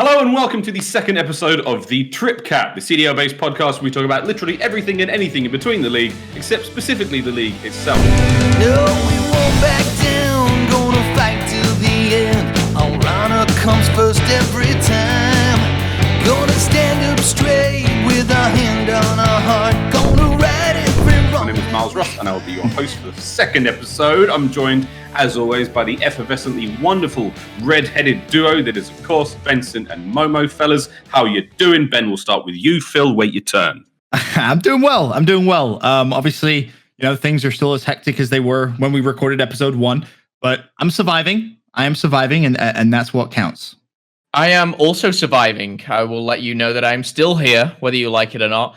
Hello and welcome to the second episode of the Trip-Cap, the CDL-based podcast where we talk about literally everything and anything in between the league, except specifically the league itself. No, we won't back down, gonna fight till the end. Our honor comes first every time. Gonna stand up straight with our hand on our heart. Gonna right every wrong. My name is Miles Ross and I will be your host for the second episode. I'm joined, as always, by the effervescently wonderful red-headed duo that is, of course, Benson and Momo. Fellas, how you doing? Ben, we'll start with you. Phil, wait your turn. I'm doing well. Obviously, things are still as hectic as they were when we recorded episode 1, but I'm surviving. I am surviving, and that's what counts. I am also surviving. I will let you know that I'm still here, whether you like it or not.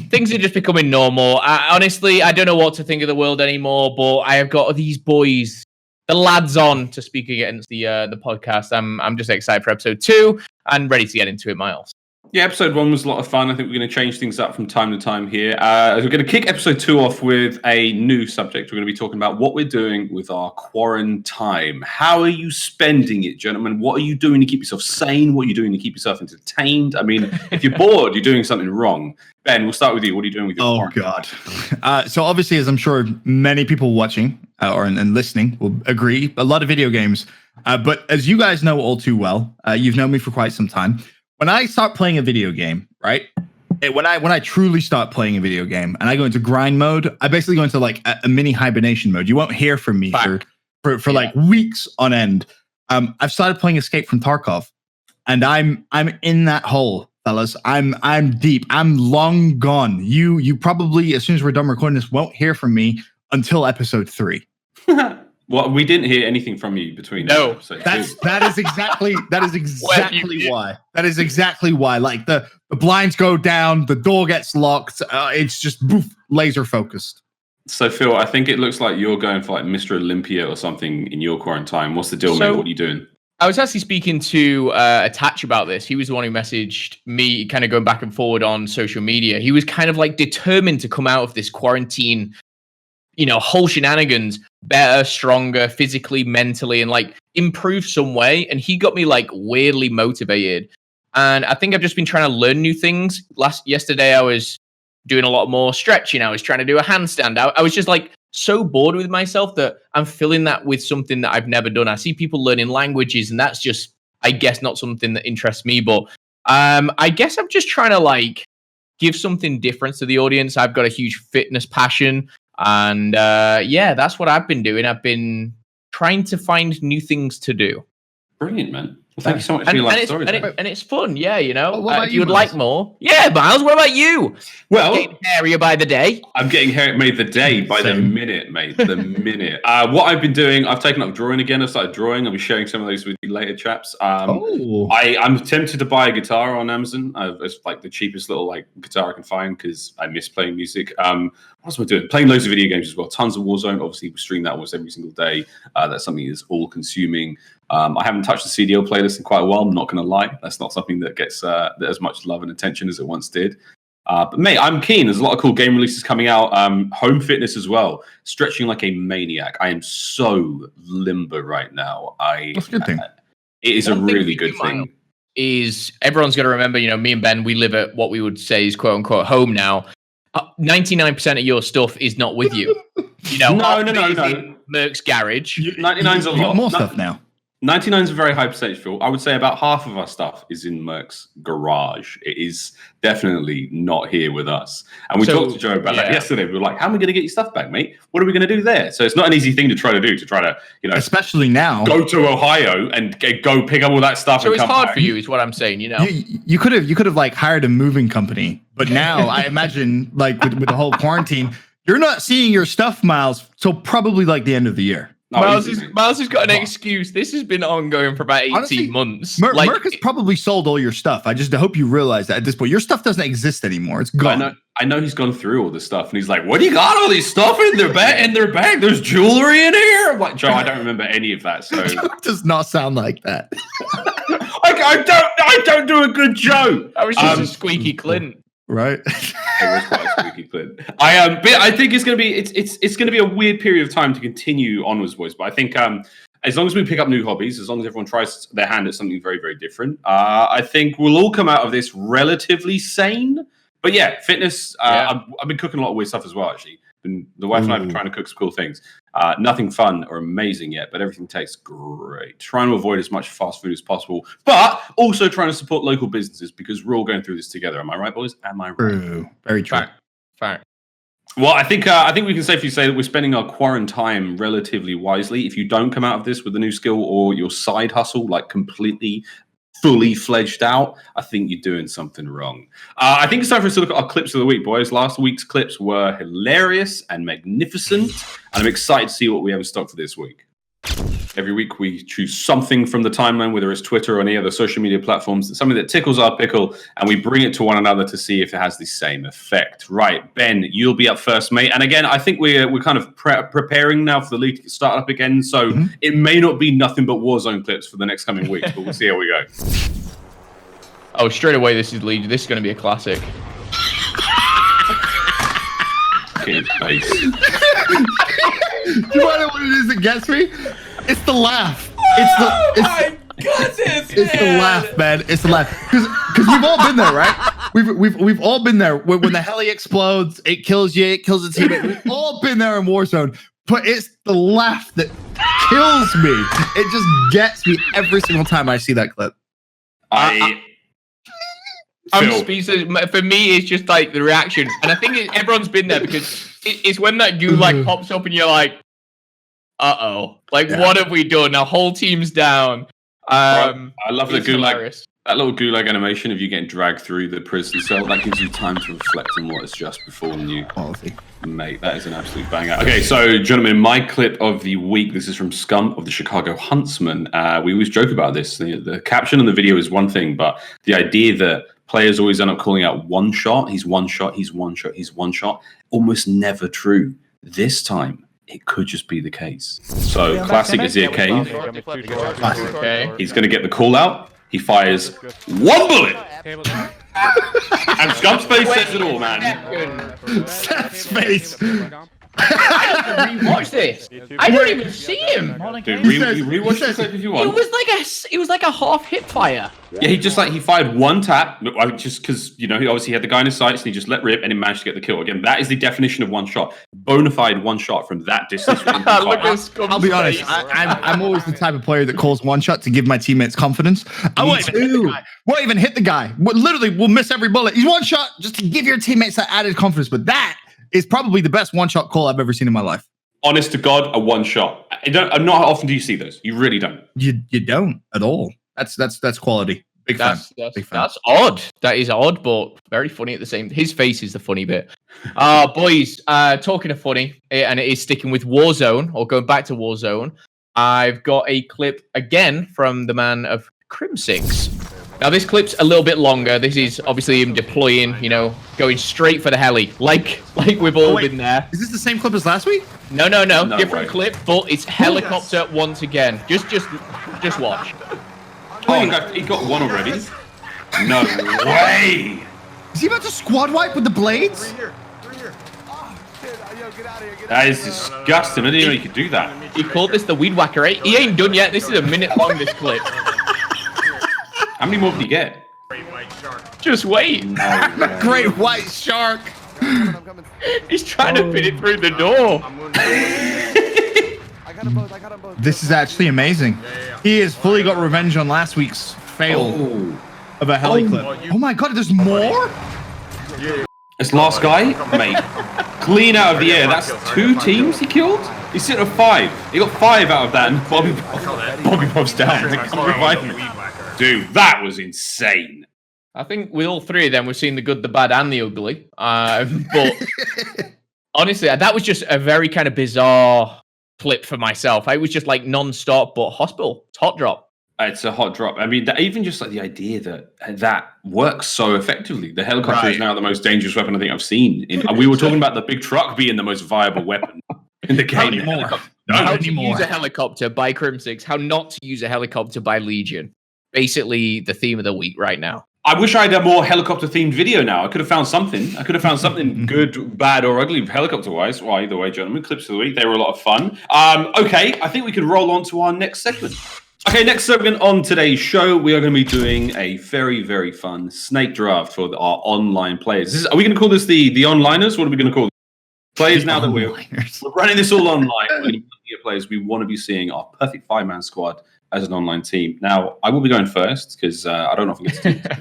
Things are just becoming normal. Honestly, I don't know what to think of the world anymore, but I have got these boys, the lads, on to speak against the podcast. I'm just excited for episode 2 and ready to get into it, Miles. Yeah, episode 1 was a lot of fun. I think we're going to change things up from time to time here. We're going to kick episode 2 off with a new subject. We're going to be talking about what we're doing with our quarantine. How are you spending it, gentlemen? What are you doing to keep yourself sane? What are you doing to keep yourself entertained? I mean, if you're bored, you're doing something wrong. Ben, we'll start with you. What are you doing with your quarantine? Oh, God. So obviously, as I'm sure many people watching and listening will agree, a lot of video games. But as you guys know all too well, you've known me for quite some time. When I start playing a video game, right? When I truly start playing a video game and I go into grind mode, I basically go into like a mini hibernation mode. You won't hear from me for like weeks on end. I've started playing Escape from Tarkov, and I'm in that hole, fellas. I'm deep. I'm long gone. You probably, as soon as we're done recording this, won't hear from me until episode 3. Well, we didn't hear anything from you between. No, that is exactly why. That is exactly why. Like the blinds go down, the door gets locked. It's just laser focused. So Phil, I think it looks like you're going for like Mr. Olympia or something in your quarantine. What's the deal, mate? What are you doing? I was actually speaking to Attach about this. He was the one who messaged me, kind of going back and forward on social media. He was kind of like determined to come out of this quarantine, whole shenanigans better, stronger, physically, mentally, and like improve some way. And he got me like weirdly motivated. And I think I've just been trying to learn new things. Yesterday, I was doing a lot more stretching. I was trying to do a handstand. I was just like so bored with myself that I'm filling that with something that I've never done. I see people learning languages, and that's just, I guess, not something that interests me. But I guess I'm just trying to like give something different to the audience. I've got a huge fitness passion. And that's what I've been doing. I've been trying to find new things to do. Brilliant, man. Well, thank you so much for your life story. And it's fun, yeah, If you would like more. Yeah, Miles, what about you? Well, getting hairier by the day. I'm getting hair made the day by the minute, mate. The minute. What I've been doing, I've taken up drawing again. I've started drawing. I'll be sharing some of those with you later, chaps. I'm tempted to buy a guitar on Amazon. It's like the cheapest little like guitar I can find because I miss playing music. What else am I doing? Playing loads of video games as well. Tons of Warzone. Obviously, we stream that almost every single day. That's something that's all consuming. I haven't touched the CDL playlist in quite a while. I'm not going to lie. That's not something that gets as much love and attention as it once did. But mate, I'm keen. There's a lot of cool game releases coming out. Home fitness as well. Stretching like a maniac. I am so limber right now. That's a good thing. It is a really good thing. Is everyone's got to remember, me and Ben, we live at what we would say is quote unquote home now. 99% of your stuff is not with you. No. Merc's garage. 99's a lot. More stuff now. 99 is a very high percentage, Phil. I would say about half of our stuff is in Merc's garage. It is definitely not here with us. And we talked to Joe about that yesterday. We were like, how are we going to get your stuff back, mate? What are we going to do there? So it's not an easy thing to try to especially now, go to Ohio and go pick up all that stuff. So and it's hard for you, is what I'm saying, You could have like hired a moving company, but now I imagine like with the whole quarantine, you're not seeing your stuff, Miles, till probably like the end of the year. Miles has got an excuse. This has been ongoing for about 18 months. Merc has probably sold all your stuff. I hope you realize that at this point. Your stuff doesn't exist anymore. It's gone. I know he's gone through all this stuff, and he's like, what do you got all these stuff in their bag? There's jewelry in here. I'm like, Joe, I don't remember any of that. So it does not sound like that. I don't do a good Joe. I was just a squeaky Clint. Right. It was quite a squeaky Clint. But I think it's gonna be a weird period of time to continue onwards, boys. But I think as long as we pick up new hobbies, as long as everyone tries their hand at something very, very different, I think we'll all come out of this relatively sane. But yeah, fitness. I've been cooking a lot of weird stuff as well, actually. The wife and I have been trying to cook some cool things. Nothing fun or amazing yet, but everything tastes great. Trying to avoid as much fast food as possible, but also trying to support local businesses because we're all going through this together. Am I right, boys? Am I right? True. Very true. Fact. Well, I think we can safely say that we're spending our quarantine relatively wisely. If you don't come out of this with a new skill or your side hustle, like completely, fully fledged out, I think you're doing something wrong. I think it's time for us to look at our clips of the week, boys. Last week's clips were hilarious and magnificent, and I'm excited to see what we have in stock for this week. Every week we choose something from the timeline, whether it's Twitter or any other social media platforms, something that tickles our pickle, and we bring it to one another to see if it has the same effect. Right, Ben, you'll be up first, mate. And again, I think we're kind of preparing now for the league to start up again, so it may not be nothing but Warzone clips for the next coming weeks, but we'll see how we go. Oh, straight away, this is Legion. This is going to be a classic. Get his face. Do you want to know what it is that gets me? It's the laugh. It's the laugh, man. It's the laugh. Because we've all been there, right? We've all been there. When the heli explodes, it kills you, it kills the teammate. We've all been there in Warzone. But it's the laugh that kills me. It just gets me every single time I see that clip. I'm speechless. For me, it's just like the reaction, and I think everyone's been there because it's when that gulag pops up and you're like, "Uh-oh!" What have we done? Our whole team's down. I love the gulag. Hilarious. That little gulag animation of you getting dragged through the prison cell. That gives you time to reflect on what has just befallen you. Quality. Mate, that is an absolute banger. Okay, so gentlemen, my clip of the week. This is from Scump of the Chicago Huntsman. We always joke about this. The caption on the video is one thing, but the idea that players always end up calling out one shot. He's one shot. He's one shot. He's one shot. Almost never true. This time, it could just be the case. So, classic is here, Cave. Okay. He's going to get the call out. He fires one bullet. And Scump's face says it all, man. Seth's face. I have to rewatch this. I don't even see him. Dude, rewatch the clip if you want. It was like a half hip fire. Yeah, he fired one tap, just because he obviously had the guy in his sights, and he just let rip, and he managed to get the kill. Again, that is the definition of one shot, bona fide one shot from that distance. I'll be honest, I'm always the type of player that calls one shot to give my teammates confidence. I won't even hit the guy. Literally, we'll miss every bullet. He's one shot just to give your teammates that added confidence. But that is probably the best one-shot call I've ever seen in my life. Honest to God, a one-shot. Not how often do you see those. You really don't. You don't at all. That's quality. Big fan. That's odd. That is odd, but very funny at the same. His face is the funny bit. Boys, talking of funny, and it is sticking with Warzone or going back to Warzone. I've got a clip again from the man of Crimsix. Now, this clip's a little bit longer. This is obviously him deploying, going straight for the heli, like we've all been there. Is this the same clip as last week? No. Different clip, but it's helicopter once again. Just watch. Oh, he got one already. No way. Is he about to squad wipe with the blades? That is disgusting. I didn't know you could do that. He called this the weed whacker. He ain't done yet. This is a minute long, this clip. How many more did you get? Great white shark. Just wait. No, great white shark. He's trying to fit it through the door. I got them both. This is actually amazing. He has fully got revenge on last week's fail of a heli clip. Oh my god, there's more? This last guy, mate, clean out of the air. That's 2 teams he killed? He's sitting at 5. He got 5 out of that, and Bobby Bob's down. Come revive me. Dude, that was insane. I think with all 3 of them, we've seen the good, the bad, and the ugly. But honestly, that was just a very kind of bizarre clip for myself. I was just like non-stop, but hospital. It's hot drop. It's a hot drop. I mean, even just like the idea that works so effectively. The helicopter is now the most dangerous weapon I think I've seen. We were talking about the big truck being the most viable weapon in the game. How to use a helicopter by Crimsix. How not to use a helicopter by Legion. Basically, the theme of the week right now. I wish I had a more helicopter-themed video now. I could have found something. Good, bad, or ugly helicopter-wise. Well, either way, gentlemen, clips of the week. They were a lot of fun. Okay, I think we could roll on to our next segment. Okay, next segment on today's show, we are going to be doing a very, very fun snake draft for our online players. Are we going to call this the onliners? What are we going to call them? Players now that we're running this all online. We're going to be looking at players we want to be seeing our perfect 5-man squad as an online team. Now, I will be going first because I don't often get to do this.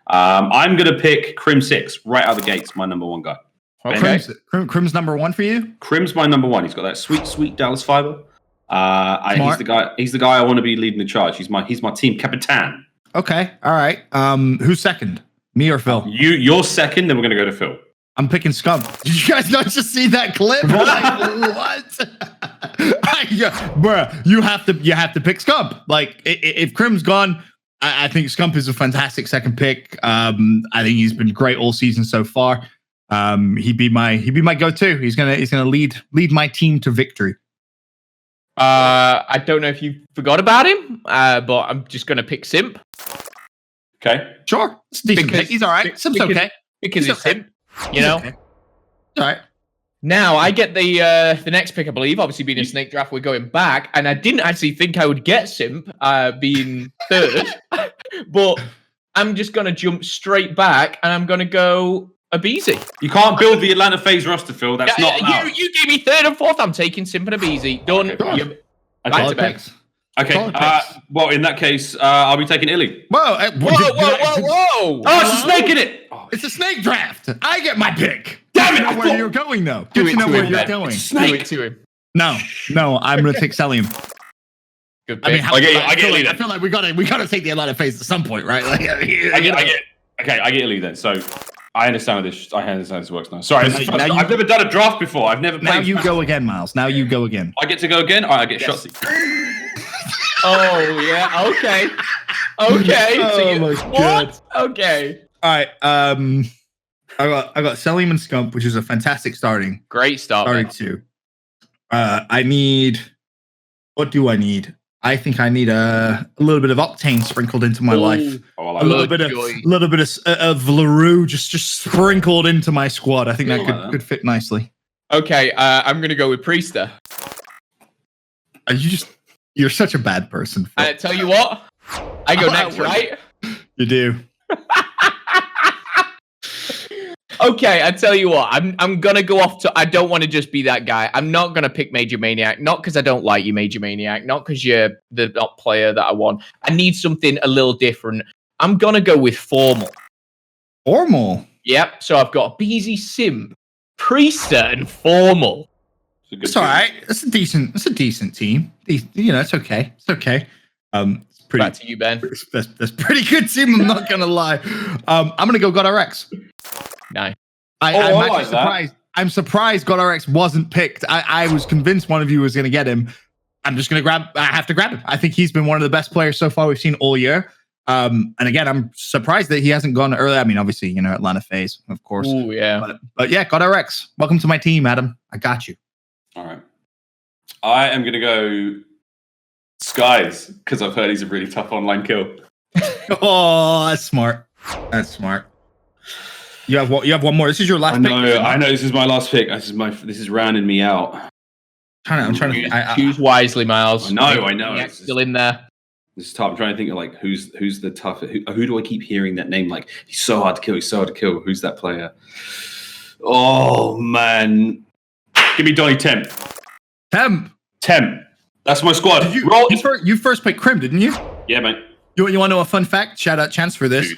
I'm going to pick Crimsix right out of the gates, my number one guy. Okay. Crim's number one for you? Crim's my number one. He's got that sweet, sweet Dallas fiber. He's the guy I want to be leading the charge. He's my team capitan. Okay. All right. Who's second? Me or Phil? You're second, then we're going to go to Phil. I'm picking Scump. Did you guys not just see that clip? Like, what? Bruh, you have to pick Scump. Like, if Crim's gone, I think Scump is a fantastic second pick. I think he's been great all season so far. He'd be my go-to. He's gonna lead my team to victory. I don't know if you forgot about him, but I'm just gonna pick Simp. Okay, sure. It's a decent pick. He's all right. Simp's okay because it's Simp. You know, okay. All right. Now I get the next pick, I believe. Obviously, being a snake draft, we're going back, and I didn't actually think I would get Simp being third, but I'm just gonna jump straight back, and I'm gonna go Abeezy. You can't build the Atlanta FaZe roster, Phil. That's not allowed. You gave me third and fourth. I'm taking Simp and Abeezy. Done. Okay. Back to back. Okay. Well, in that case, I'll be taking Illy. Whoa! Oh, it's a snake in it. It's a snake draft. I get my pick. Damn it! I know where you're going, though. Good to know where you're going. Snake. Do it to him. No, I'm gonna take Celium. Good pick. I get I feel like we gotta take the Atlanta FaZe at some point, right? Like, I get Illy then. So I understand how this works now. Sorry, I've never done a draft before. I've never played. Now you go again, Miles. Now you go again. I get to go again? All right, I get Shotzi. Oh, yeah. Okay. So my God. Okay. All right. I got Celium and Scump, which is a fantastic starting. Great start. Two. What do I need? I think I need a little bit of octane sprinkled into my life. A little bit of LaRue just sprinkled into my squad. I think that could fit nicely. Okay, I'm gonna go with Priester. You're such a bad person. I tell you what, I go next, right? You do. Okay, I tell you what, I'm gonna go off to. I don't want to just be that guy. I'm not gonna pick Major Maniac, not because I don't like you, Major Maniac, not because you're the top player that I want. I need something a little different. I'm gonna go with Formal. Formal. Yep. So I've got BZ Simp, Priester, and Formal. It's all right. It's a decent team. It's okay. It's okay. It's pretty. Back to you, Ben. That's pretty good team. I'm not gonna lie. I'm gonna go GodRx. Nice. I'm actually surprised. I'm surprised GodRx wasn't picked. I was convinced one of you was gonna get him. I'm just gonna I have to grab him. I think he's been one of the best players so far we've seen all year. And again, I'm surprised that he hasn't gone early. I mean, obviously, Atlanta FaZe, of course. Oh yeah. But yeah, GodRx. Welcome to my team, Adam. I got you. All right. I am going to go Skies because I've heard he's a really tough online kill. Oh, that's smart. You have one more. This is your last pick. I know. This is my last pick. This is rounding me out. I'm trying to choose wisely, Miles. I know. It's still in there. This is tough. I'm trying to think of who's the tough. Who do I keep hearing that name? Like he's so hard to kill. Who's that player? Oh man. Give me Donnie Temp. That's my squad. You first picked Crim, didn't you? Yeah, mate. You want to know a fun fact? Shout out Chance for this.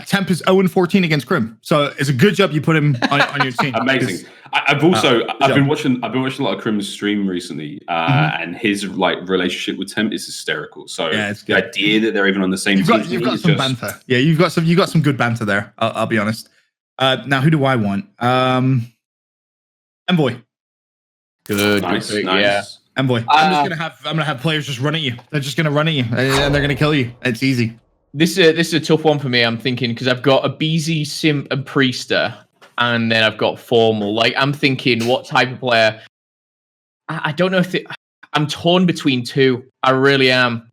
Temp is 0-14 against Crim, so it's a good job you put him on your team. Amazing. I've been watching a lot of Crim's stream recently, and his relationship with Temp is hysterical. So the idea that they're even on the same team, you've got some banter. Yeah, you've got some good banter there. I'll be honest. Now, who do I want? Envoy. Good. Nice. Yeah. Envoy. I'm gonna have players just run at you. They're just gonna run at you, and they're gonna kill you. It's easy. This is a tough one for me. I'm thinking because I've got a BZ, Simp, and Priester, and then I've got Formal. I'm thinking, what type of player? I don't know if I'm torn between two. I really am.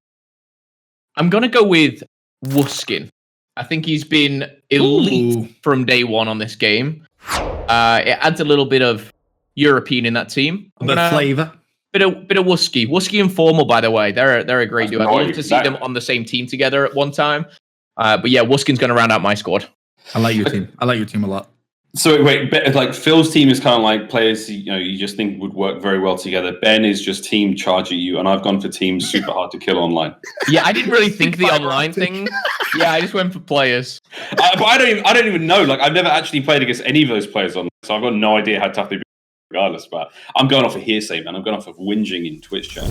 I'm gonna go with Wuskin. I think he's been elite from day one on this game. It adds a little bit of European in that team. The flavor. Bit of Wusky and Formal, by the way. They're a great duo. I'd love to see them on the same team together at one time. But yeah, Wuskin's going to round out my squad. I like your team. I like your team a lot. So wait, like Phil's team is kind of like players you just think would work very well together. Ben is just team charge at you, and I've gone for team super hard to kill online. Yeah, I didn't really think the online thing. Yeah, I just went for players. But I don't even know. Like I've never actually played against any of those players online, so I've got no idea how tough they'd be. Regardless, but I'm going off of hearsay, man. I'm going off of whinging in Twitch chat.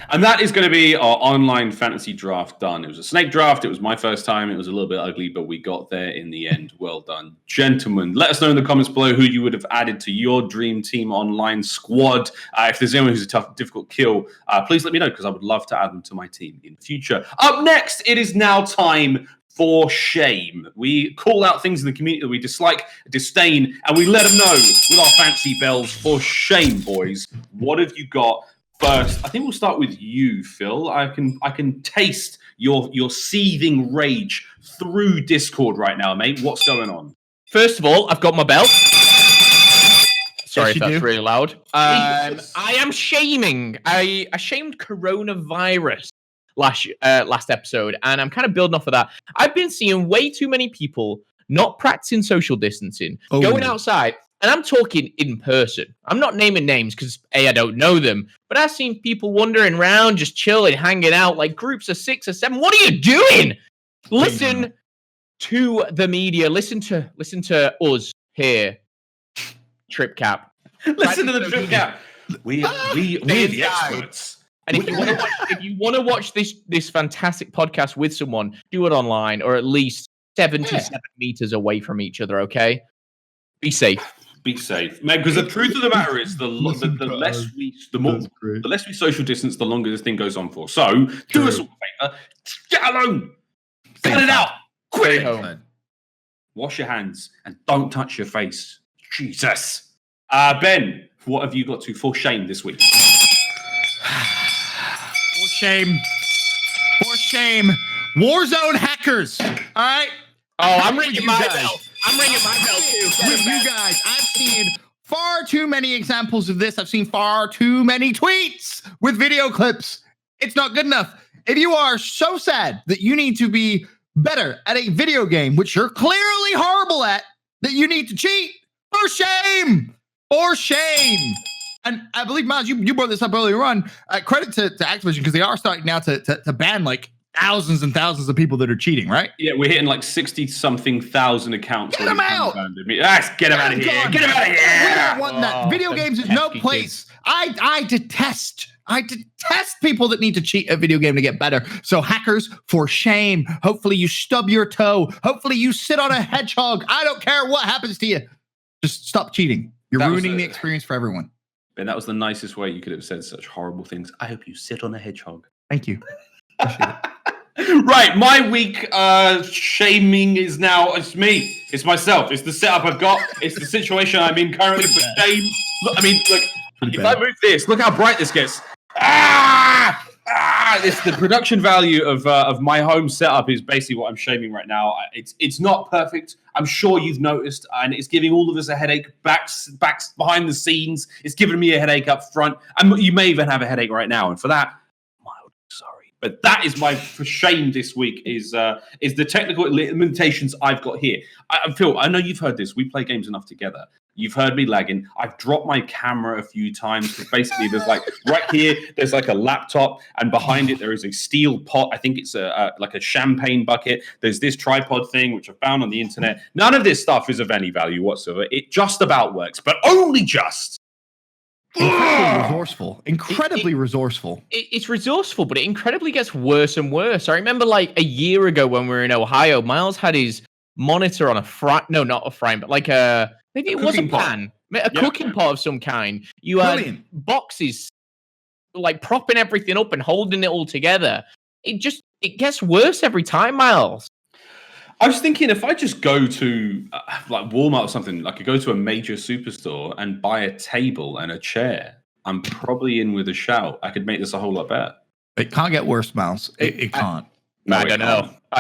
And that is going to be our online fantasy draft done. It was a snake draft. It was my first time. It was a little bit ugly, but we got there in the end. Well done. Gentlemen, let us know in the comments below who you would have added to your dream team online squad. If there's anyone who's a tough, difficult kill, please let me know because I would love to add them to my team in the future. Up next, it is now time for shame. We call out things in the community that we dislike, disdain, and we let them know with our fancy bells. For shame, boys. What have you got first? I think we'll start with you, Phil. I can taste your seething rage through Discord right now, mate. What's going on? First of all, I've got my belt. Sorry if that's really loud. I am shaming. I shamed coronavirus last episode, and I'm kind of building off of that. I've been seeing way too many people not practicing social distancing, going outside, and I'm talking in person. I'm not naming names because I don't know them, but I've seen people wandering around, just chilling, hanging out, like groups of 6 or 7. What are you doing? Listen to the media. Listen to us here. Tripcap. Listen to the Tripcap. We're the experts. And if you want to watch this fantastic podcast with someone, do it online or at least 7 to 7 meters away from each other. Okay, be safe. Be safe, man. Because the truth of the matter is, the less we social distance, the longer this thing goes on for. So do us all a favor: get alone, cut it out, quick. Wash your hands and don't touch your face. Jesus, Ben, what have you got to for shame this week? For shame. Warzone hackers. All right. Oh, I'm ringing my bell. I'm ringing my bell too. With you guys, I've seen far too many examples of this. I've seen far too many tweets with video clips. It's not good enough. If you are so sad that you need to be better at a video game, which you're clearly horrible at, that you need to cheat, for shame. For shame. And I believe, Miles, you brought this up earlier on. Credit to Activision because they are starting now to ban like thousands and thousands of people that are cheating, right? Yeah, we're hitting like 60-something thousand accounts. Get them out! Get them out of here! Get them out of here! We don't want that. Video games is no place. I detest people that need to cheat at video game to get better. So hackers, for shame. Hopefully you stub your toe. Hopefully you sit on a hedgehog. I don't care what happens to you. Just stop cheating. You're ruining the experience for everyone. Ben, that was the nicest way you could have said such horrible things. I hope you sit on a hedgehog. Thank you. Right, my week shaming is now, it's me. It's myself. It's the setup I've got. It's the situation I'm in currently for shame. Look, I mean, look, if I move this, look how bright this gets. It's the production value of my home setup is basically what I'm shaming right now. It's not perfect. I'm sure you've noticed, and it's giving all of us a headache back behind the scenes. It's giving me a headache up front, and you may even have a headache right now. And for that, I'm mildly sorry. But that is my for shame this week is the technical limitations I've got here. Phil, I know you've heard this. We play games enough together. You've heard me lagging. I've dropped my camera a few times because basically there's like right here, there's like a laptop, and behind it there is a steel pot. I think it's like a champagne bucket. There's this tripod thing which I found on the internet. None of this stuff is of any value whatsoever. It just about works, but only just. Incredibly resourcul. It's resourceful, but it incredibly gets worse and worse. I remember like a year ago when we were in Ohio, Miles had his monitor on not a frying, but like maybe it was a pan, cooking pot of some kind. You had boxes like propping everything up and holding it all together. It gets worse every time, Miles. I was thinking if I just go to like Walmart or something, I could go to a major superstore and buy a table and a chair. I'm probably in with a shout. I could make this a whole lot better. It can't get worse, Miles. It can't. I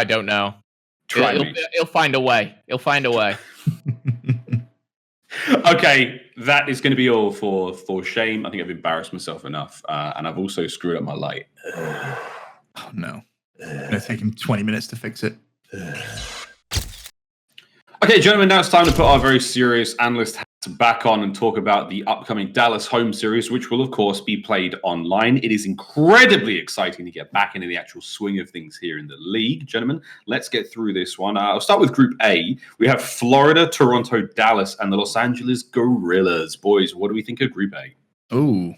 don't know. Try me. He'll find a way. He'll find a way. Okay, that is going to be all for shame. I think I've embarrassed myself enough, and I've also screwed up my light. Oh no! It's gonna take him 20 minutes to fix it. Okay, gentlemen, now it's time to put our very serious analyst hats back on and talk about the upcoming Dallas home series, which will, of course, be played online. It is incredibly exciting to get back into the actual swing of things here in the league. Gentlemen, let's get through this one. I'll start with Group A. We have Florida, Toronto, Dallas, and the Los Angeles Gorillas. Boys, what do we think of Group A? Oh,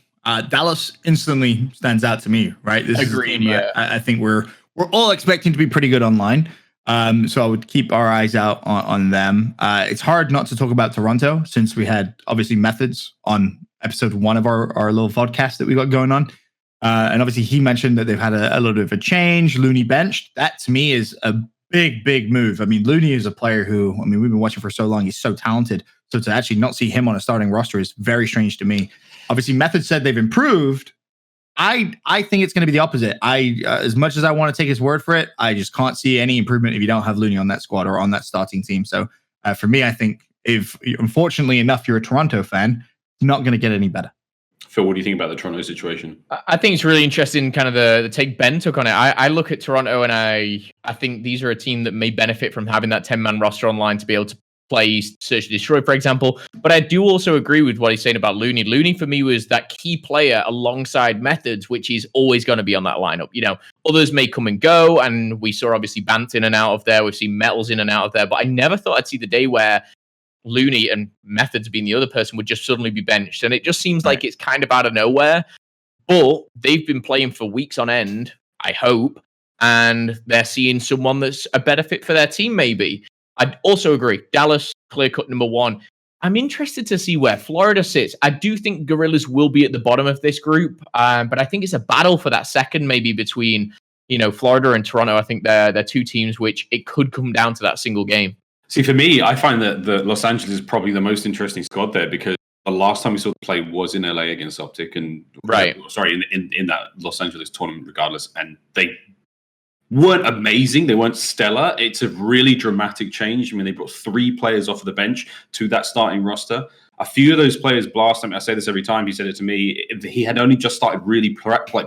Dallas instantly stands out to me, right? This Agreed, is yeah. I think we're all expecting to be pretty good online. So I would keep our eyes out on them. It's hard not to talk about Toronto since we had obviously Methods on episode 1 of our little vodcast that we got going on. And obviously he mentioned that they've had a little bit of a change. Looney benched. That to me is a big move. I mean, Looney is a player who, I mean, we've been watching for so long. He's so talented. So to actually not see him on a starting roster is very strange to me. Obviously Methods said they've improved. I think it's going to be the opposite. As much as I want to take his word for it, I just can't see any improvement if you don't have Looney on that squad or on that starting team. So for me, I think if unfortunately enough you're a Toronto fan, it's not going to get any better. Phil, what do you think about the Toronto situation? I think it's really interesting, kind of the take Ben took on it. I look at Toronto and I think these are a team that may benefit from having that 10-man roster online to be able to play Search and Destroy, for example. But I do also agree with what he's saying about Looney. Looney, for me, was that key player alongside Methods, which is always going to be on that lineup. You know, others may come and go, and we saw obviously Bant in and out of there. We've seen Metals in and out of there. But I never thought I'd see the day where Looney and Methods being the other person would just suddenly be benched. And it just seems like it's kind of out of nowhere. But they've been playing for weeks on end, I hope, and they're seeing someone that's a better fit for their team, maybe. I'd also agree. Dallas, clear-cut number 1. I'm interested to see where Florida sits. I do think Gorillas will be at the bottom of this group, but I think it's a battle for that second, maybe between Florida and Toronto. I think they're two teams which it could come down to that single game. See, for me, I find that the Los Angeles is probably the most interesting squad there because the last time we saw them play was in LA against Optic, and in that Los Angeles tournament, regardless, and they weren't amazing. They weren't stellar. It's a really dramatic change. I mean, they brought 3 players off of the bench to that starting roster. A few of those players blast. I mean, I say this every time. He said it to me. He had only just started really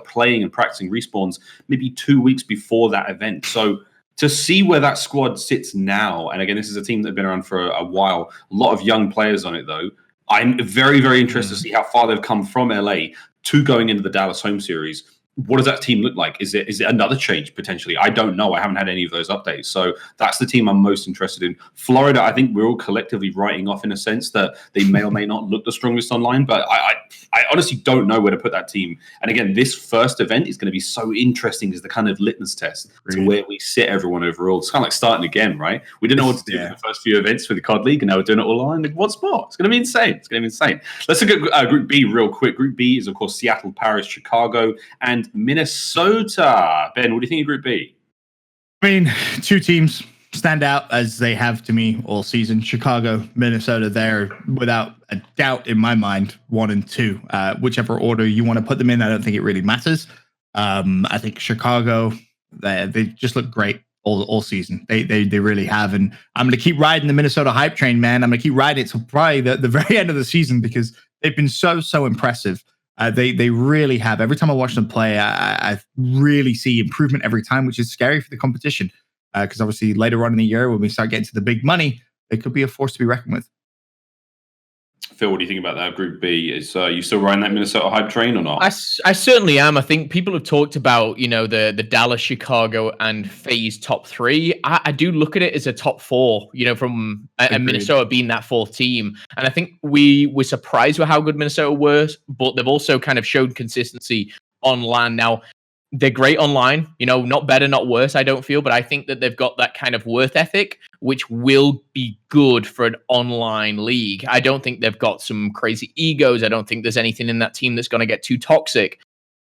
playing and practicing respawns maybe 2 weeks before that event. So to see where that squad sits now, and again, this is a team that have been around for a while. A lot of young players on it, though. I'm very, very interested to see how far they've come from LA to going into the Dallas home series. What does that team look like? Is it another change potentially? I don't know. I haven't had any of those updates. So that's the team I'm most interested in. Florida, I think we're all collectively writing off in a sense that they may or may not look the strongest online, but I honestly don't know where to put that team. And again, this first event is going to be so interesting as the kind of litmus test to where we sit everyone overall. It's kind of like starting again, right? We didn't know what to do in the first few events for the COD League, and now we're doing it all online. What sport? It's going to be insane. Let's look at Group B real quick. Group B is, of course, Seattle, Paris, Chicago, and Minnesota. Ben, what do you think of Group B? I mean, 2 teams stand out as they have to me all season. Chicago, Minnesota, they're without a doubt in my mind 1 and 2. Whichever order you want to put them in, I don't think it really matters. I think Chicago, they just look great all season. They really have, and I'm going to keep riding the Minnesota hype train, man. I'm going to keep riding it till probably the very end of the season because they've been so impressive. They really have. Every time I watch them play, I really see improvement every time, which is scary for the competition. Because obviously later on in the year, when we start getting to the big money, it could be a force to be reckoned with. Phil, what do you think about that Group B? Is you still riding that Minnesota hype train or not? I certainly am. I think people have talked about, the Dallas, Chicago, and FaZe top 3. I do look at it as a top 4, from Minnesota being that 4th team. And I think we were surprised with how good Minnesota was, but they've also kind of showed consistency on LAN. Now, they're great online, not better, not worse, I don't feel, but I think that they've got that kind of worth ethic, which will be good for an online league. I don't think they've got some crazy egos. I don't think there's anything in that team that's going to get too toxic.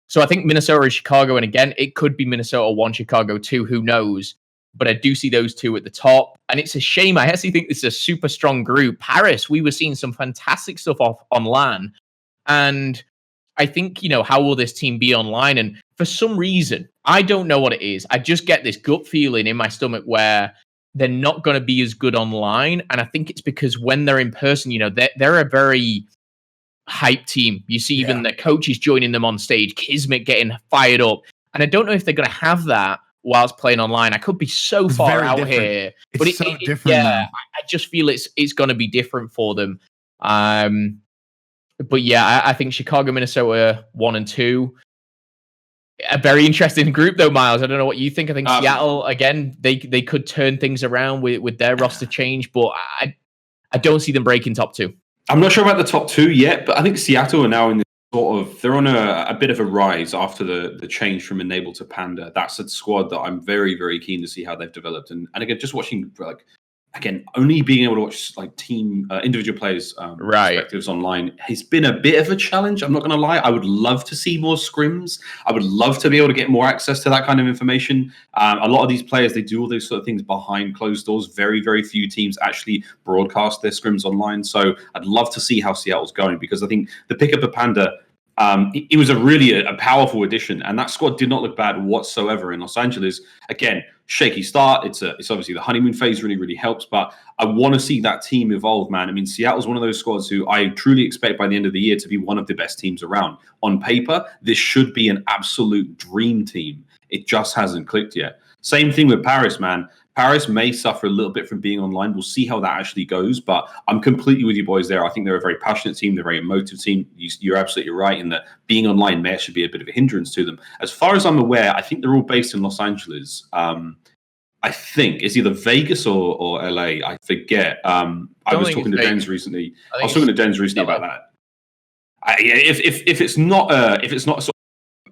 So I think Minnesota and Chicago, and again, it could be Minnesota 1, Chicago 2, who knows? But I do see those 2 at the top. And it's a shame. I actually think this is a super strong group. Paris, we were seeing some fantastic stuff on LAN. And I think, how will this team be online? And for some reason, I don't know what it is. I just get this gut feeling in my stomach where they're not going to be as good online. And I think it's because when they're in person, they're a very hype team. You see even the coaches joining them on stage, Kismet getting fired up. And I don't know if they're going to have that whilst playing online. I could be so far out different. Here. But it's so different. Yeah, I just feel it's going to be different for them. But yeah, I think Chicago, Minnesota 1 and 2. A very interesting group though, Miles. I don't know what you think. I think Seattle, again, they could turn things around with their roster change, but I don't see them breaking top 2. I'm not sure about the top 2 yet, but I think Seattle are now in this they're on a bit of a rise after the change from Enable to Panda. That's a squad that I'm very, very keen to see how they've developed. And again, just watching only being able to watch team individual players perspectives online has been a bit of a challenge. I'm not going to lie. I would love to see more scrims. I would love to be able to get more access to that kind of information. A lot of these players, they do all those sort of things behind closed doors. Very, very few teams actually broadcast their scrims online. So I'd love to see how Seattle's going, because I think the pickup of Panda, it was a powerful addition, and that squad did not look bad whatsoever in Los Angeles. Again, shaky start. It's obviously the honeymoon phase really, really helps, but I want to see that team evolve, man. I mean, Seattle's one of those squads who I truly expect by the end of the year to be one of the best teams around. On paper, this should be an absolute dream team. It just hasn't clicked yet. Same thing with Paris, man. Paris may suffer a little bit from being online. We'll see how that actually goes, but I'm completely with you boys there. I think they're a very passionate team. They're a very emotive team. You're absolutely right in that being online may actually be a bit of a hindrance to them. As far as I'm aware, I think they're all based in Los Angeles. I think it's either Vegas or LA. I forget. I was talking to Denz recently. About that. If it's not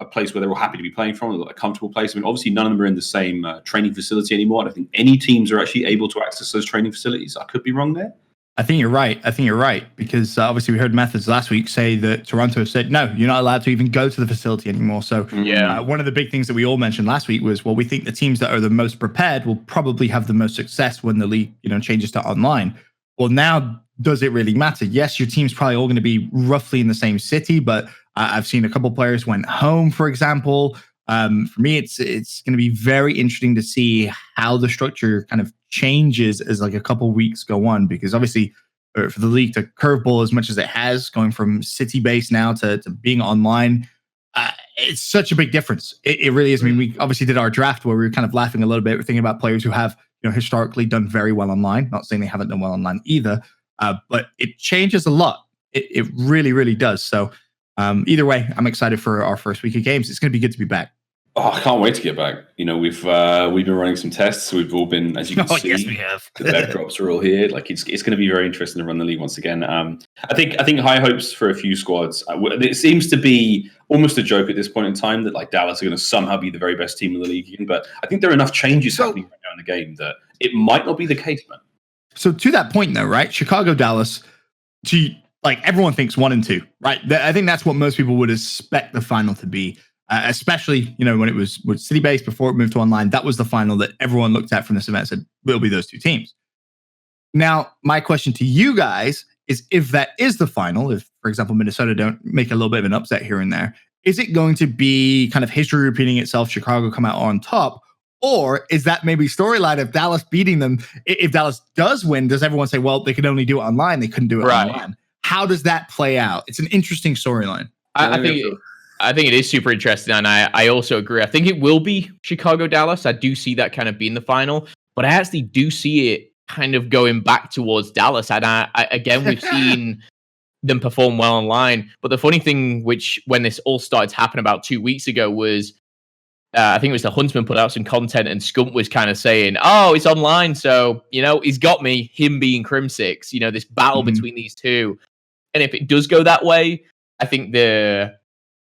a place where they're all happy to be playing from, a comfortable place. I mean, obviously, none of them are in the same training facility anymore. I don't think any teams are actually able to access those training facilities. I could be wrong there. I think you're right, because obviously we heard Methods last week say that Toronto said, no, you're not allowed to even go to the facility anymore. So one of the big things that we all mentioned last week was, well, we think the teams that are the most prepared will probably have the most success when the league, changes to online. Well, now, does it really matter? Yes, your team's probably all going to be roughly in the same city, but I've seen a couple players went home, for example. For me, it's going to be very interesting to see how the structure kind of changes as a couple weeks go on, because obviously for the league to curveball as much as it has, going from city-based now to being online, it's such a big difference. It really is. I mean, we obviously did our draft where we were kind of laughing a little bit. We're thinking about players who have historically done very well online. Not saying they haven't done well online either, but it changes a lot. It really, really does. So either way, I'm excited for our first week of games. It's going to be good to be back. Oh, I can't wait to get back. We've been running some tests. We've all been, as you can see, yes, we have. The dev drops are all here. It's going to be very interesting to run the league once again. I think high hopes for a few squads. It seems to be almost a joke at this point in time that Dallas are going to somehow be the very best team in the league again. But I think there are enough changes happening right now in the game that it might not be the case, man. So to that point, though, right? Chicago, Dallas, everyone thinks 1 and 2, right? I think that's what most people would expect the final to be. Especially, when it was city-based before it moved to online, that was the final that everyone looked at from this event and said, will be those two teams. Now, my question to you guys is, if that is the final, if, for example, Minnesota don't make a little bit of an upset here and there, is it going to be kind of history repeating itself, Chicago come out on top, or is that maybe storyline of Dallas beating them? If Dallas does win, does everyone say, well, they could only do it online, they couldn't do it online? How does that play out? It's an interesting storyline. I think it is super interesting, and I also agree. I think it will be Chicago-Dallas. I do see that kind of being the final, but I actually do see it kind of going back towards Dallas. And again, we've seen them perform well online. But the funny thing, which when this all started to happen about 2 weeks ago, was I think it was the Huntsman put out some content, and Scump was kind of saying, oh, it's online, so, he's got me, him being Crimsix, this battle between these two. And if it does go that way, I think the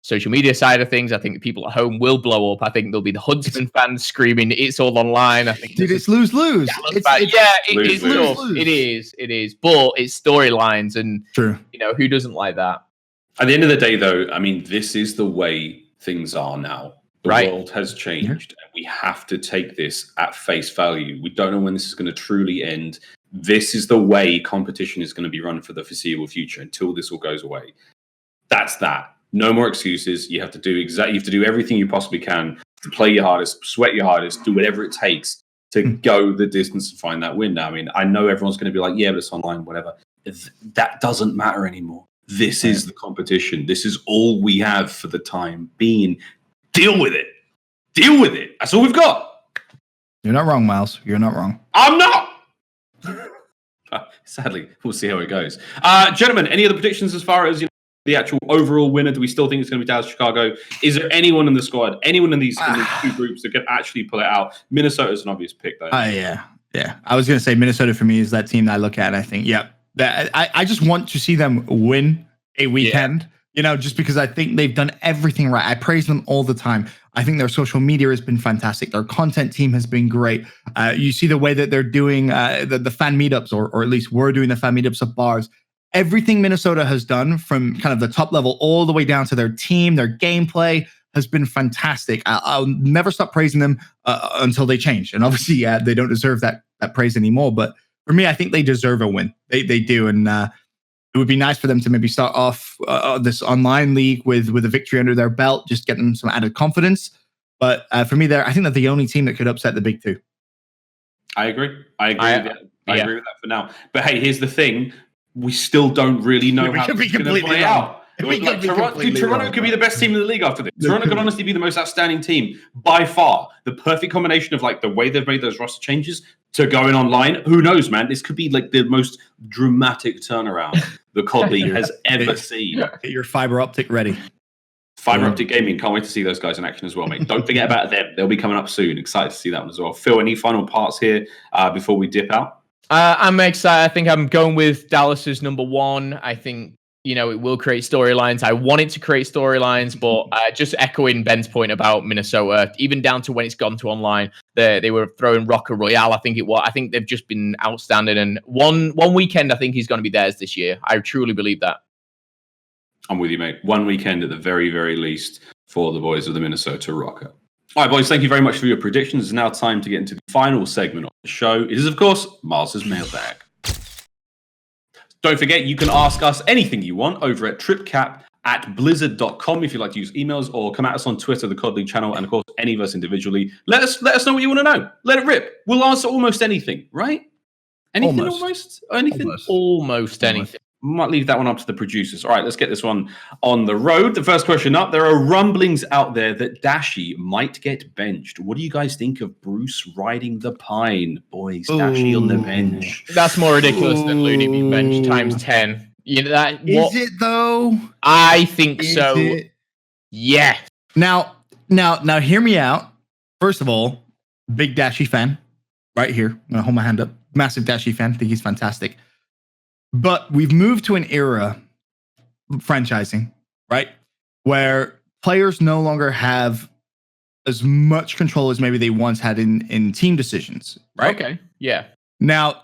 social media side of things, I think the people at home will blow up. I think there'll be the Huntsman fans screaming, it's all online. I think it's lose-lose. It's lose-lose. It is. But it's storylines, and true. Who doesn't like that? At the end of the day, though, I mean, this is the way things are now. The world has changed, and we have to take this at face value. We don't know when this is going to truly end. This is the way competition is going to be run for the foreseeable future until this all goes away. That's that. No more excuses. You have to do everything you possibly can to play your hardest, sweat your hardest, do whatever it takes to go the distance and find that win. Now, I mean, I know everyone's going to be like, yeah, but it's online, whatever. That doesn't matter anymore. This is the competition. This is all we have for the time being. Deal with it. Deal with it. That's all we've got. You're not wrong, Miles. You're not wrong. I'm not. Sadly, we'll see how it goes. Gentlemen, any other predictions as far as the actual overall winner? Do we still think it's going to be Dallas, Chicago? Is there anyone in the squad, anyone in these two groups that can actually pull it out? Minnesota's an obvious pick, though. Yeah. I was going to say Minnesota for me is that team that I look at and I think, I just want to see them win a weekend. Just because I think they've done everything right. I praise them all the time. I think their social media has been fantastic. Their content team has been great. You see the way that they're doing the fan meetups, or at least we're doing the fan meetups at bars. Everything Minnesota has done from kind of the top level all the way down to their team, their gameplay has been fantastic. I'll never stop praising them until they change. And obviously, they don't deserve that praise anymore. But for me, I think they deserve a win. They do. And it would be nice for them to maybe start off this online league with a victory under their belt, just get them some added confidence. But for me, I think they're the only team that could upset the big two. I agree. I agree with that for now. But hey, here's the thing. We still don't really know how it's going to play out. Toronto could be the best team in the league after this. Toronto could honestly be the most outstanding team by far. The perfect combination of the way they've made those roster changes to going online. Who knows, man? This could be the most dramatic turnaround the COD League has ever seen. Get your fiber optic ready. Fiber optic gaming. Can't wait to see those guys in action as well, mate. Don't forget about them. They'll be coming up soon. Excited to see that one as well. Phil, any final parts here before we dip out? I'm excited. I think I'm going with Dallas as number one. I think it will create storylines. I want it to create storylines, but just echoing Ben's point about Minnesota, even down to when it's gone to online, they were throwing Rocker Royale. I think they've just been outstanding. And one weekend, I think is going to be theirs this year. I truly believe that. I'm with you, mate. One weekend at the very, very least for the boys of the Minnesota Rocker. All right, boys, thank you very much for your predictions. It's now time to get into the final segment of the show. It is, of course, Miles' Mailbag. Don't forget, you can ask us anything you want over at tripcap@blizzard.com if you'd like to use emails, or come at us on Twitter, the COD League channel, and of course, any of us individually. Let us know what you want to know. Let it rip. We'll answer almost anything, right? Anything almost? Anything? Almost anything. Might leave that one up to the producers. All right, let's get this one on the road. The first question up. There are rumblings out there that Dashy might get benched. What do you guys think of Bruce riding the pine? Boys, Dashy on the bench. That's more ridiculous than Looney being benched times 10. Is it though? I think so. Yeah. Now, hear me out. First of all, big Dashy fan right here. I'm going to hold my hand up. Massive Dashy fan. I think he's fantastic. But we've moved to an era, franchising, right, where players no longer have as much control as maybe they once had in team decisions, right? Okay, yeah. Now,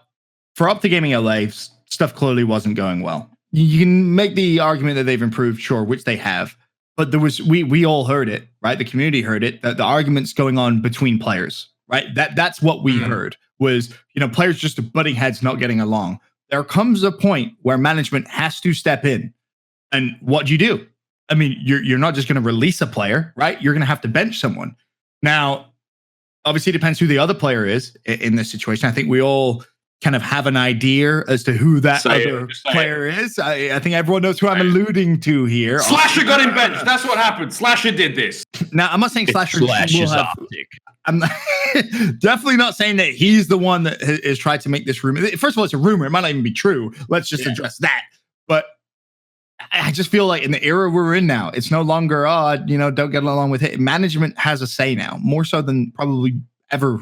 for Up to Gaming LA, stuff clearly wasn't going well. You can make the argument that they've improved, sure, which they have. But we all heard it, right? The community heard it, that the arguments going on between players, right? That's what we heard was, players just butting heads, not getting along. There comes a point where management has to step in. And what do you do? I mean, you're not just going to release a player, right? You're going to have to bench someone. Now, obviously, it depends who the other player is in this situation. I think we all kind of have an idea as to who that other player is. I think everyone knows who I'm alluding to here. Slasher got him benched. That's what happened. Slasher did this. Now, I'm not saying Slasher will have... I'm definitely not saying that he's the one that has tried to make this rumor. First of all, it's a rumor. It might not even be true. Let's just address that. But I just feel like in the era we're in now, it's no longer, don't get along with it. Management has a say now, more so than probably ever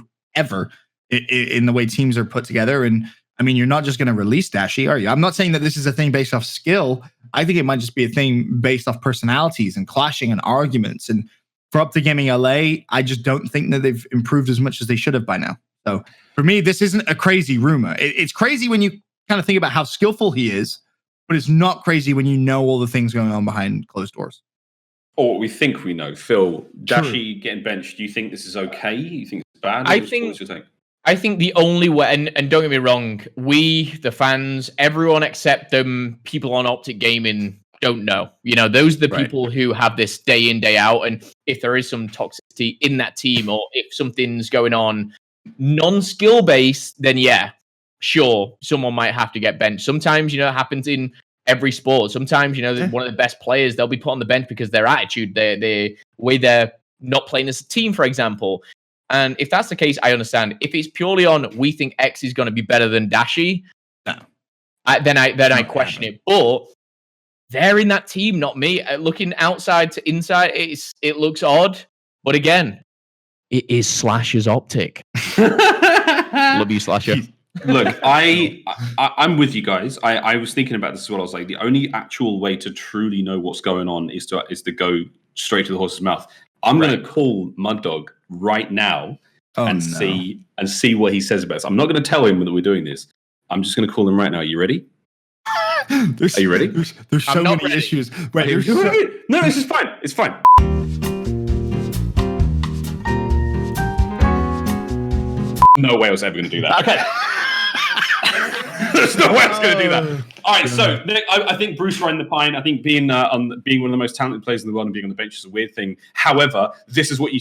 in the way teams are put together. And I mean, you're not just going to release Dashy, are you? I'm not saying that this is a thing based off skill. I think it might just be a thing based off personalities and clashing and arguments. And for Up to Gaming LA, I just don't think that they've improved as much as they should have by now. So for me, this isn't a crazy rumor. It's crazy when you kind of think about how skillful he is, but it's not crazy when you know all the things going on behind closed doors. Or what we think we know. Phil, Dashy getting benched, do you think this is okay? You think it's bad? I think the only way, and don't get me wrong, we, the fans, everyone except people on Optic Gaming don't know. Those are the people who have this day in, day out. And if there is some toxicity in that team, or if something's going on non-skill based, then yeah, sure, someone might have to get benched. Sometimes, it happens in every sport. Sometimes, one of the best players, they'll be put on the bench because their attitude, the way they're not playing as a team, for example. And if that's the case, I understand. If it's purely on we think X is going to be better than Dashi, then I question it. But they're in that team, not me. Looking outside to inside, it looks odd. But again, it is Slasher's optic. Love you, Slasher. Look, I'm with you guys. I was thinking about this as well. I was like, the only actual way to truly know what's going on is to go straight to the horse's mouth. I'm going to call Mud Dog right now see what he says about this. I'm not going to tell him that we're doing this. I'm just going to call him right now. Are you ready? Are you ready? There's so many issues. Wait, no, this is fine. It's fine. No way I was ever going to do that. Okay. There's no way I was going to do that. All right, so Nick, I think Bruce riding the pine. I think being one of the most talented players in the world and being on the bench is a weird thing. However, this is what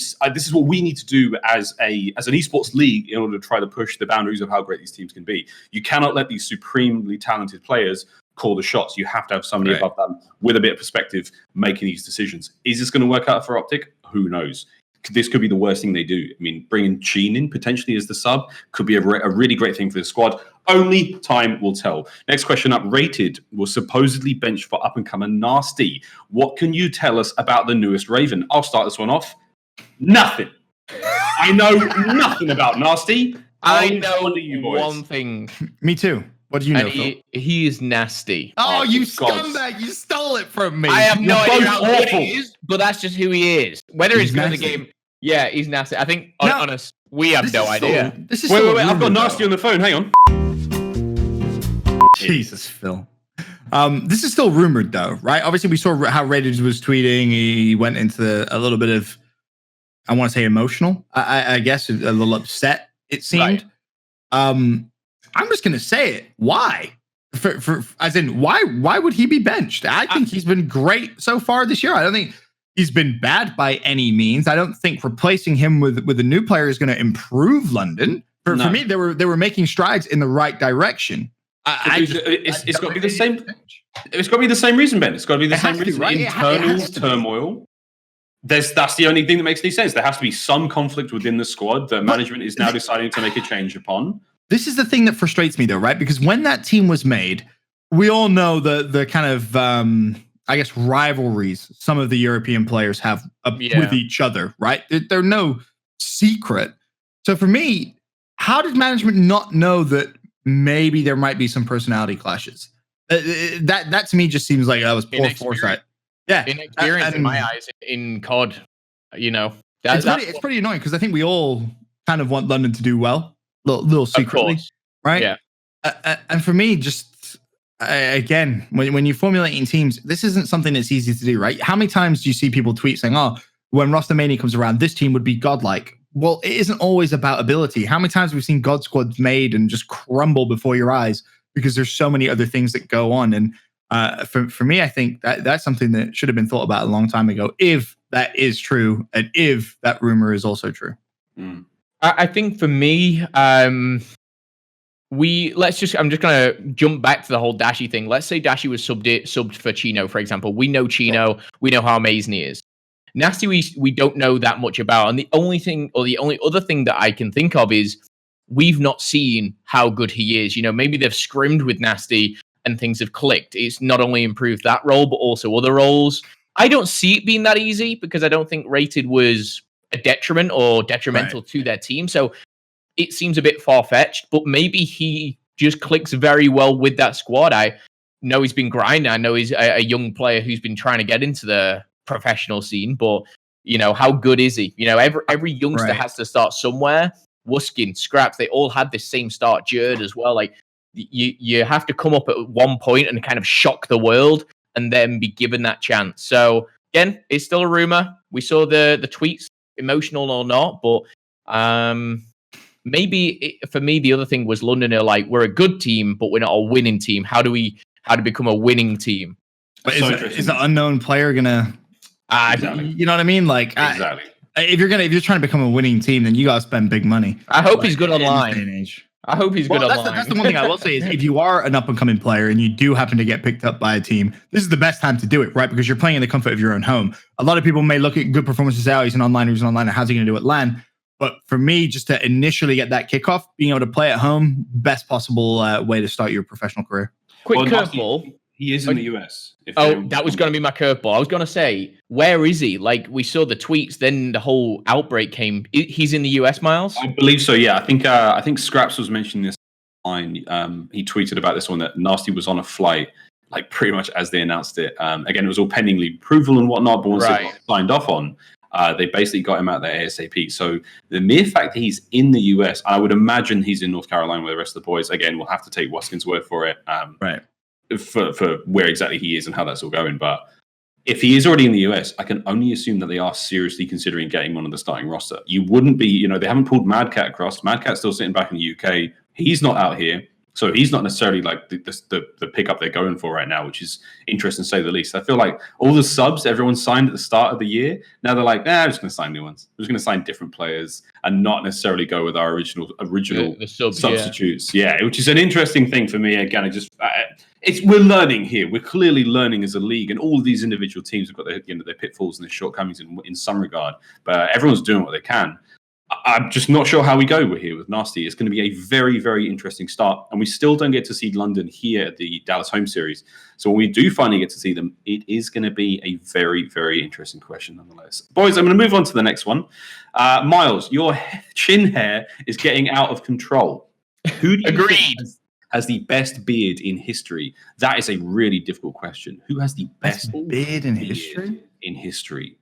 we need to do as an esports league in order to try to push the boundaries of how great these teams can be. You cannot let these supremely talented players call the shots. You have to have somebody above them with a bit of perspective making these decisions. Is this going to work out for Optic? Who knows? This could be the worst thing they do. I mean, bringing Sheen in potentially as the sub could be a really great thing for the squad. Only time will tell. Next question up. Rated was supposedly benched for up-and-comer Nasty. What can you tell us about the newest Raven? I'll start this one off. Nothing. I know nothing about Nasty. I know one thing. Me too. What do you know, Phil? He is nasty. Oh, you scumbag. You stole it from me. I have no idea how good he is, but that's just who he is. Whether he's good in the game, yeah, he's nasty. I think, honest, we have no idea. Wait, I've got Nasty on the phone. Hang on. Jesus, Phil. This is still rumored, though, right? Obviously, we saw how Rated was tweeting. He went into a little bit of, I want to say emotional, I guess, a little upset, it seemed. Right. I'm just gonna say it. Why? Why would he be benched? I think he's been great so far this year. I don't think he's been bad by any means. I don't think replacing him with a new player is going to improve London. For me, they were making strides in the right direction. It's got to be the same. It's got to be the same reason, Ben. It's got to be the same reason. Right? Internal turmoil. That's the only thing that makes any sense. There has to be some conflict within the squad that management is now deciding to make a change upon. This is the thing that frustrates me, though, right? Because when that team was made, we all know the kind of, I guess, rivalries some of the European players have with each other, right? They're no secret. So for me, how did management not know that maybe there might be some personality clashes? That to me just seems like that was poor foresight. Yeah, inexperience in my eyes in COD. It's pretty annoying because I think we all kind of want London to do well. Little secretly, right? Yeah. And for me, just again, when you're formulating teams, this isn't something that's easy to do, right? How many times do you see people tweet saying, "Oh, when Rostermania comes around, this team would be godlike"? Well, it isn't always about ability. How many times have we seen God squads made and just crumble before your eyes because there's so many other things that go on? And for me, I think that's something that should have been thought about a long time ago, if that is true, and if that rumor is also true. Mm. I think for me, I'm just gonna jump back to the whole Dashi thing. Let's say Dashi was subbed for Chino, for example. We know Chino, we know how amazing he is. Nasty, we don't know that much about, and the only other thing that I can think of is we've not seen how good he is. Maybe they've scrimmed with Nasty and things have clicked. It's not only improved that role, but also other roles. I don't see it being that easy because I don't think Rated was a detriment or detrimental to their team. So it seems a bit far-fetched, but maybe he just clicks very well with that squad. I know he's been grinding. I know he's a young player who's been trying to get into the professional scene, but how good is he? Every youngster has to start somewhere. Wuskin, Scraps, they all had this same start. Jerd as well. Like you have to come up at one point and kind of shock the world and then be given that chance. So again, it's still a rumor. We saw the tweets, emotional or not, but maybe for me the other thing was London are like, we're a good team but we're not a winning team. How do we become a winning team? But is an unknown player gonna exactly. You know what I mean? Like exactly. If you're trying to become a winning team, then you gotta spend big money. I hope he's good online. I hope he's good online. That's the one thing I will say is if you are an up-and-coming player and you do happen to get picked up by a team, this is the best time to do it, right? Because you're playing in the comfort of your own home. A lot of people may look at good performances out. He's an online, and how's he going to do at LAN? But for me, just to initially get that kickoff, being able to play at home, best possible way to start your professional career. Quick curveball. He is in the US. That was going to be my curveball. I was going to say, where is he? Like, we saw the tweets, then the whole outbreak came. He's in the US, Miles? I believe so, yeah. I think Scraps was mentioning this line. He tweeted about this one, that Nasty was on a flight, like pretty much as they announced it. Again, it was all pending league approval and whatnot, but once it got signed off on, they basically got him out there ASAP. So the mere fact that he's in the US, I would imagine he's in North Carolina with the rest of the boys. Again, we'll have to take Waskin's word for it. For where exactly he is and how that's all going. But if he is already in the US, I can only assume that they are seriously considering getting him on the starting roster. You wouldn't be, they haven't pulled Mad Cat across. Mad Cat's still sitting back in the UK. He's not out here. So he's not necessarily like the pickup they're going for right now, which is interesting to say the least. I feel like all the subs everyone signed at the start of the year, now they're like, I'm just going to sign new ones. We're just going to sign different players and not necessarily go with our original the substitutes. Yeah, which is an interesting thing for me. Again, we're learning here. We're clearly learning as a league, and all of these individual teams have got their pitfalls and their shortcomings in some regard. But everyone's doing what they can. I'm just not sure how we go here with Nasty. It's going to be a very, very interesting start. And we still don't get to see London here at the Dallas home series. So when we do finally get to see them, it is going to be a very, very interesting question nonetheless. Boys, I'm going to move on to the next one. Miles, your chin hair is getting out of control. Who do you think has the best beard in history? That is a really difficult question. Who has the best beard in history?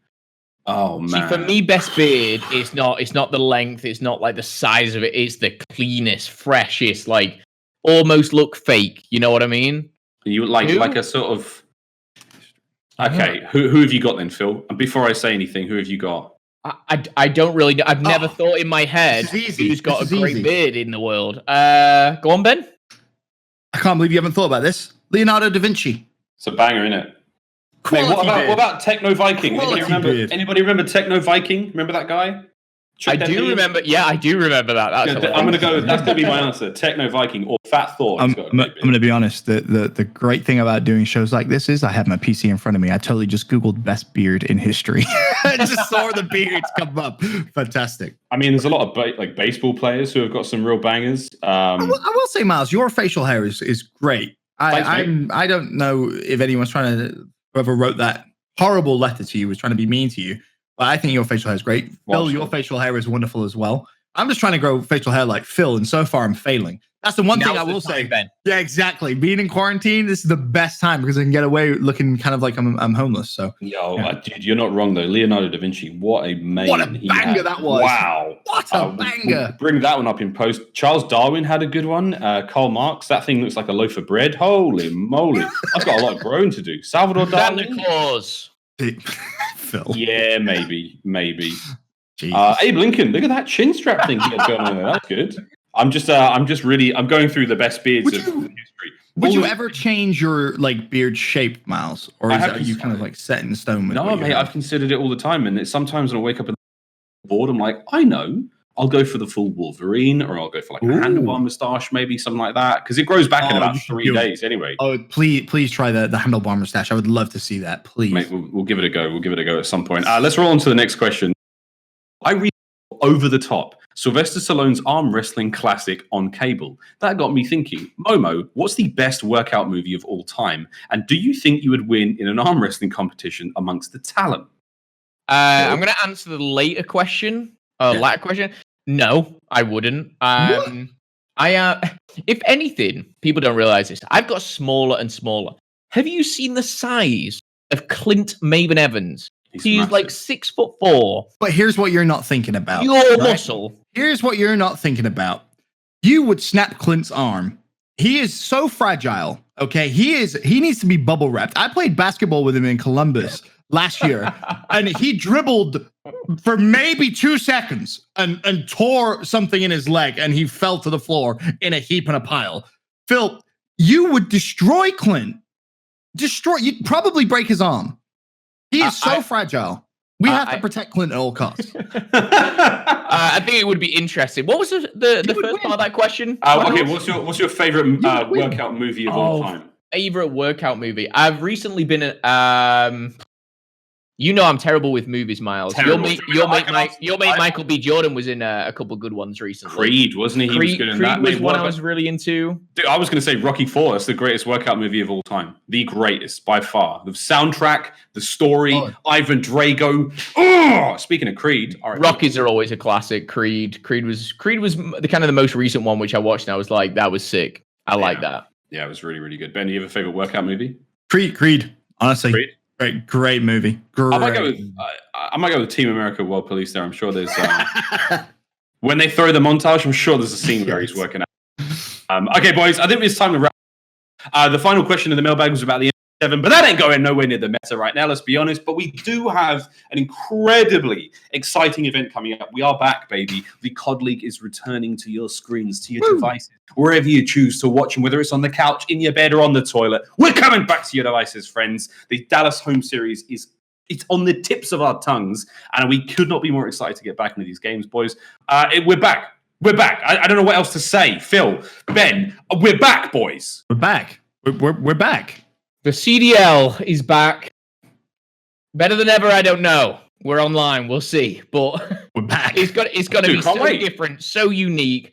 Oh man! See, for me, best beard is not. It's not the length. It's not like the size of it. It's the cleanest, freshest, like almost look fake. You know what I mean? You like a sort of. Okay, who have you got then, Phil? And before I say anything, who have you got? I don't really know. I've never thought in my head who's got a great beard in the world. Go on, Ben. I can't believe you haven't thought about this. Leonardo da Vinci. It's a banger, isn't it? Mate, what about Techno Viking? Anybody remember Techno Viking? Remember that guy? I do remember. Yeah, I do remember that. I'm going to go. That's going to be my answer. Techno Viking or Fat Thor. I'm going to be honest. The great thing about doing shows like this is I have my PC in front of me. I totally just Googled best beard in history. I just saw the beards come up. Fantastic. I mean, there's a lot of baseball players who have got some real bangers. I will say, Miles, your facial hair is great. I don't know if anyone's trying to. Whoever wrote that horrible letter to you was trying to be mean to you. But I think your facial hair is great. Phil, your facial hair is wonderful as well. I'm just trying to grow facial hair like Phil, and so far I'm failing. That's the one thing I will say, Ben. Yeah, exactly. Being in quarantine, this is the best time because I can get away looking kind of like I'm homeless. So, dude, you're not wrong though. Leonardo da Vinci, what a mane! What a banger that was! Wow, what a banger! We'll bring that one up in post. Charles Darwin had a good one. Karl Marx, that thing looks like a loaf of bread. Holy moly! I've got a lot of growing to do. Salvador Dali. Santa Claus. Phil. Yeah, maybe. Abe Lincoln, look at that chin strap thing he has going on there. That's good. I'm going through the best beards of history. Would you ever change your beard shape, Miles, or are you kind of set in stone? No, mate. I've considered it all the time, and sometimes when I wake up and bored, I'm like, I know, I'll go for the full Wolverine, or I'll go for a handlebar moustache, maybe something like that, because it grows back in about 3 days anyway. Oh, please try the handlebar moustache. I would love to see that. Please, mate. We'll give it a go. We'll give it a go at some point. Let's roll on to the next question. I read Over the Top, Sylvester Stallone's arm wrestling classic on cable. That got me thinking, Momo, what's the best workout movie of all time? And do you think you would win in an arm wrestling competition amongst the talent? I'm going to answer the later question. Latter question. No, I wouldn't. If anything, people don't realize this. I've got smaller and smaller. Have you seen the size of Clint Maven Evans? He's like 6'4". But here's what you're not thinking about. Your muscle. Here's what you're not thinking about. You would snap Clint's arm. He is so fragile. Okay, he needs to be bubble wrapped. I played basketball with him in Columbus last year, and he dribbled for maybe 2 seconds and tore something in his leg, and he fell to the floor in a heap and a pile. Phil, you would destroy Clint. You'd probably break his arm. He is so fragile. We have to protect Clint at all costs. I think it would be interesting. What was the first part of that question? Okay, what's your favorite workout movie of all time? Favorite workout movie? I've recently been you know I'm terrible with movies, Miles. Terrible. Your mate Michael B. Jordan was in a couple good ones recently. Creed, wasn't he? He was good in that. Creed was one I was really into. Dude, I was going to say Rocky IV. That's the greatest workout movie of all time. The greatest, by far. The soundtrack, the story, Ivan Drago. Oh, speaking of Creed. All right, Rockies are always a classic. Creed was the kind of the most recent one, which I watched and I was like, that was sick. I like that. Yeah, it was really, really good. Ben, do you have a favorite workout movie? Creed. Honestly. Creed? Great movie. Great. I might go with Team America World Police there. I'm sure there's when they throw the montage, I'm sure there's a scene where he's working out. Okay, boys, I think it's time to wrap. The final question in the mailbag was about the M7, but that ain't going nowhere near the meta right now, let's be honest. But we do have an incredibly exciting event coming up. We are back, baby. The COD League is returning to your screens, to your devices, wherever you choose to watch them, whether it's on the couch, in your bed, or on the toilet. We're coming back to your devices, friends. The Dallas home series it's on the tips of our tongues, and we could not be more excited to get back into these games, boys. We're back. We're back. I don't know what else to say. Phil, Ben, we're back, boys. We're back. We're back. The CDL is back. Better than ever, I don't know. We're online, we'll see. But we're back. It's going to be so different, so unique.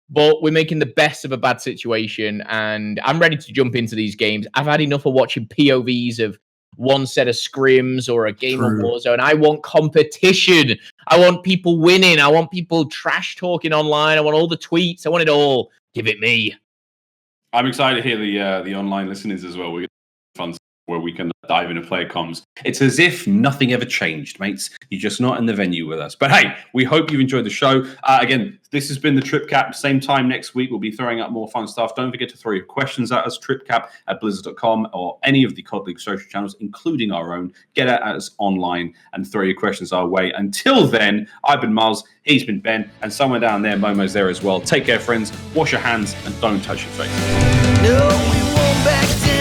But we're making the best of a bad situation, and I'm ready to jump into these games. I've had enough of watching POVs of one set of scrims or a game of Warzone. I want competition. I want people winning. I want people trash talking online. I want all the tweets. I want it all. Give it me. I'm excited to hear the online listeners as well. We're fun where we can dive into player comms. It's as if nothing ever changed, mates. You're just not in the venue with us. But hey, we hope you've enjoyed the show. Again, this has been the Tripcap. Same time next week, we'll be throwing up more fun stuff. Don't forget to throw your questions at us, tripcap@blizzard.com, or any of the COD League social channels, including our own. Get at us online and throw your questions our way. Until then, I've been Miles, he's been Ben, and somewhere down there, Momo's there as well. Take care, friends. Wash your hands and don't touch your face. No, we won't back down.